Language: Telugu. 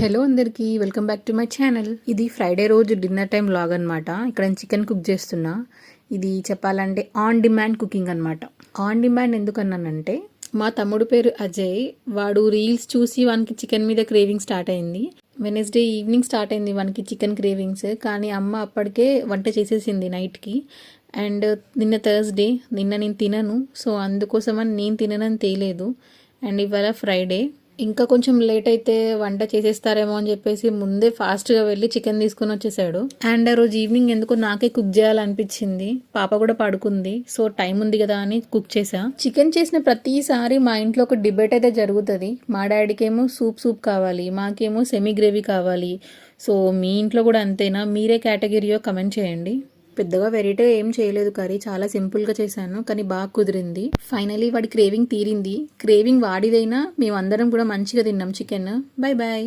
హలో అందరికీ welcome back to my channel. ఇది ఫ్రైడే రోజు డిన్నర్ టైం వ్లాగ్ అనమాట. ఇక్కడ నేను చికెన్ కుక్ చేస్తున్నా. ఇది చెప్పాలంటే ఆన్ డిమాండ్ కుకింగ్ అనమాట. ఆన్ డిమాండ్ ఎందుకన్నానంటే మా తమ్ముడు పేరు అజయ్. వాడు రీల్స్ చూసి వానికి చికెన్ మీద క్రేవింగ్ స్టార్ట్ అయింది. వెనస్డే ఈవినింగ్ స్టార్ట్ అయింది వానికి చికెన్ క్రేవింగ్స్. కానీ అమ్మ అప్పటికే వంట చేసేసింది నైట్కి. అండ్ నిన్న థర్స్డే, నిన్న నేను తినను, సో అందుకోసమని నేను తిననని తేలేదు. అండ్ ఇవాళ ఫ్రైడే, ఇంకా కొంచెం లేట్ అయితే వంట చేసేస్తారేమో అని చెప్పేసి ముందే ఫాస్ట్గా వెళ్ళి చికెన్ తీసుకొని వచ్చేసాడు. అండ్ ఆ రోజు ఈవినింగ్ ఎందుకో నాకే కుక్ చేయాలనిపించింది. పాప కూడా పడుకుంది, సో టైం ఉంది కదా అని కుక్ చేసా. చికెన్ చేసిన ప్రతిసారి మా ఇంట్లో ఒక డిబేట్ అయితే జరుగుతుంది. మా డాడీకేమో సూప్ కావాలి, మాకేమో సెమీ గ్రేవీ కావాలి. సో మీ ఇంట్లో కూడా అంతేనా? మీరే కేటగిరీయో కమెంట్ చేయండి. పెద్దగా వెరైటీ ఏం చేయలేదు, కర్రీ చాలా సింపుల్గా చేశాను, కానీ బాగా కుదిరింది. ఫైనలీ వాడి క్రేవింగ్ తీరింది. క్రేవింగ్ వాడిదైనా మేమందరం కూడా మంచిగా తిన్నాం చికెన్. Bye bye.